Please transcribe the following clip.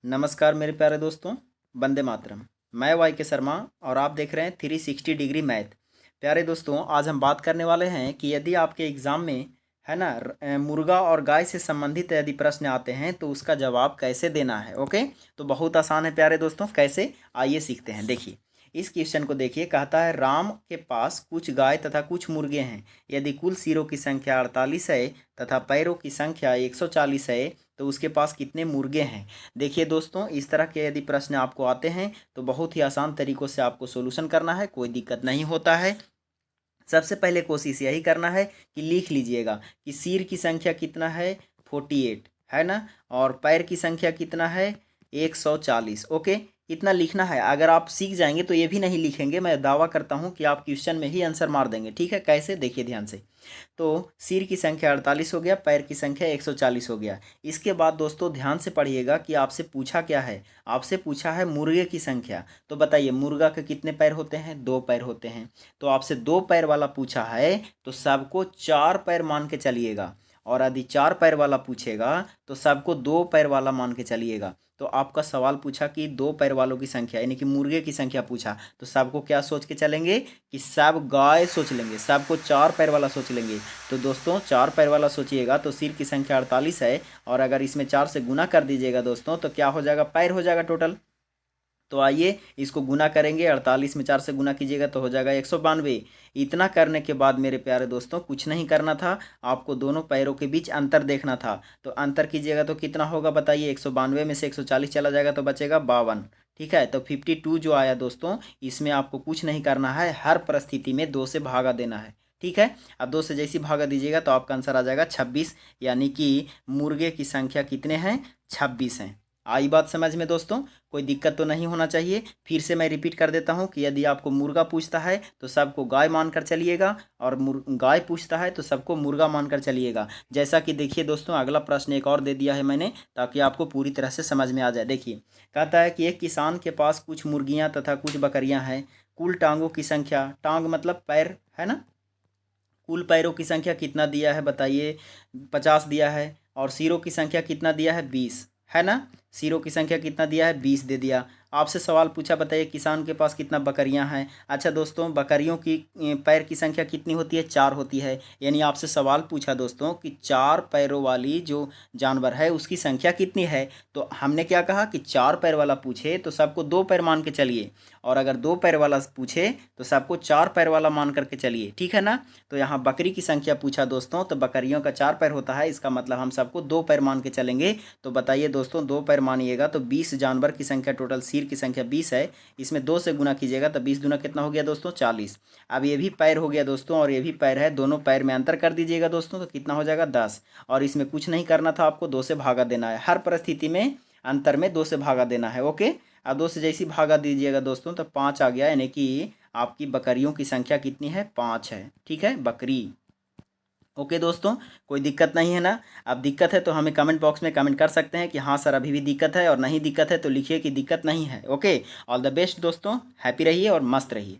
नमस्कार मेरे प्यारे दोस्तों, वंदे मातरम। मैं वाई के शर्मा और आप देख रहे हैं 360 डिग्री मैथ। प्यारे दोस्तों, आज हम बात करने वाले हैं कि यदि आपके एग्ज़ाम में है ना मुर्गा और गाय से संबंधित यदि प्रश्न आते हैं तो उसका जवाब कैसे देना है। ओके, तो बहुत आसान है प्यारे दोस्तों। कैसे, आइए सीखते हैं। देखिए इस क्वेश्चन को देखिए, कहता है राम के पास कुछ गाय तथा कुछ मुर्गे हैं। यदि कुल सिरों की संख्या 48 है तथा पैरों की संख्या 140 है तो उसके पास कितने मुर्गे हैं। देखिए दोस्तों, इस तरह के यदि प्रश्न आपको आते हैं तो बहुत ही आसान तरीक़ों से आपको सोल्यूशन करना है, कोई दिक्कत नहीं होता है। सबसे पहले कोशिश यही करना है कि लिख लीजिएगा कि सिर की संख्या कितना है 48 है ना, और पैर की संख्या कितना है 140। ओके, इतना लिखना है। अगर आप सीख जाएंगे तो ये भी नहीं लिखेंगे, मैं दावा करता हूँ कि आप क्वेश्चन में ही आंसर मार देंगे। ठीक है, कैसे, देखिए ध्यान से। तो सिर की संख्या 48 हो गया, पैर की संख्या 140 हो गया। इसके बाद दोस्तों ध्यान से पढ़िएगा कि आपसे पूछा क्या है। आपसे पूछा है मुर्गे की संख्या। तो बताइए मुर्गा के कितने पैर होते हैं, 2 पैर होते हैं। तो आपसे 2 पैर वाला पूछा है तो सबको 4 पैर मान के चलिएगा, और यदि 4 पैर वाला पूछेगा तो सबको 2 पैर वाला मान के चलिएगा। तो आपका सवाल पूछा कि 2 पैर वालों की संख्या यानी कि मुर्गे की संख्या पूछा, तो सबको क्या सोच के चलेंगे कि सब गाय सोच लेंगे, सबको 4 पैर वाला सोच लेंगे। तो दोस्तों 4 पैर वाला सोचिएगा तो सिर की संख्या 48 है, और अगर इसमें 4 से गुना कर दीजिएगा दोस्तों तो क्या हो जाएगा, पैर हो जाएगा टोटल। तो आइए इसको गुना करेंगे, 48 में 4 से गुना कीजिएगा तो हो जाएगा 192। इतना करने के बाद मेरे प्यारे दोस्तों कुछ नहीं करना था, आपको दोनों पैरों के बीच अंतर देखना था। तो अंतर कीजिएगा तो कितना होगा बताइए, 192 में से 140 चला जाएगा तो बचेगा 52। ठीक है, तो 52 जो आया दोस्तों, इसमें आपको कुछ नहीं करना है, हर परिस्थिति में 2 से भागा देना है। ठीक है, अब 2 से जैसी भागा दीजिएगा तो आपका आंसर आ जाएगा 26, यानी कि मुर्गे की संख्या कितने हैं, 26 हैं। आई बात समझ में दोस्तों, कोई दिक्कत तो नहीं होना चाहिए। फिर से मैं रिपीट कर देता हूं कि यदि आपको मुर्गा पूछता है तो सबको गाय मानकर चलिएगा, और गाय पूछता है तो सबको मुर्गा मानकर चलिएगा। जैसा कि देखिए दोस्तों, अगला प्रश्न एक और दे दिया है मैंने ताकि आपको पूरी तरह से समझ में आ जाए। देखिए कहता है कि एक किसान के पास कुछ मुर्गियाँ तथा कुछ बकरियाँ हैं। कुल टांगों की संख्या, टांग मतलब पैर है ना, कुल पैरों की संख्या कितना दिया है बताइए, 50 दिया है। और सिरों की संख्या कितना दिया है, 20 है ना। सिरों की संख्या कितना दिया है, 20 दे दिया। आपसे सवाल पूछा, बताइए किसान के पास कितना बकरियां हैं। अच्छा दोस्तों, बकरियों की पैर की संख्या कितनी होती है, 4 होती है। यानी आपसे सवाल पूछा दोस्तों कि 4 पैरों वाली जो जानवर है उसकी संख्या कितनी है। तो हमने क्या कहा कि 4 पैर वाला पूछे तो सबको 2 पैर मान के चलिए, और अगर 2 पैर वाला पूछे तो सबको 4 पैर वाला मान करके चलिए। ठीक है ना। तो यहाँ बकरी की संख्या पूछा दोस्तों, तो बकरियों का 4 पैर होता है, इसका मतलब हम सबको 2 पैर मान के चलेंगे। तो बताइए दोस्तों, 2 पैर मानिएगा तो 20 जानवर की संख्या, टोटल सिर की संख्या 20 है। इसमें 2 से गुना कीजिएगा तो 20 दूना कितना हो गया दोस्तों, 40। अब ये भी पैर हो गया दोस्तों और ये भी पैर है, दोनों पैर में अंतर कर दीजिएगा दोस्तों तो कितना हो जाएगा, 10। और इसमें कुछ नहीं करना था, आपको 2 से भागा देना है। हर परिस्थिति में अंतर में 2 से भागा देना है। ओके, अब 2 से जैसी भागा दीजिएगा दोस्तों तो 5 आ गया, यानी कि आपकी बकरियों की संख्या कितनी है, 5 है। ठीक है, बकरी। ओके दोस्तों, कोई दिक्कत नहीं है ना। अब दिक्कत है तो हमें कमेंट बॉक्स में कमेंट कर सकते हैं कि हाँ सर अभी भी दिक्कत है, और नहीं दिक्कत है तो लिखिए कि दिक्कत नहीं है। ओके, ऑल द बेस्ट दोस्तों, हैप्पी रहिए और मस्त रहिए।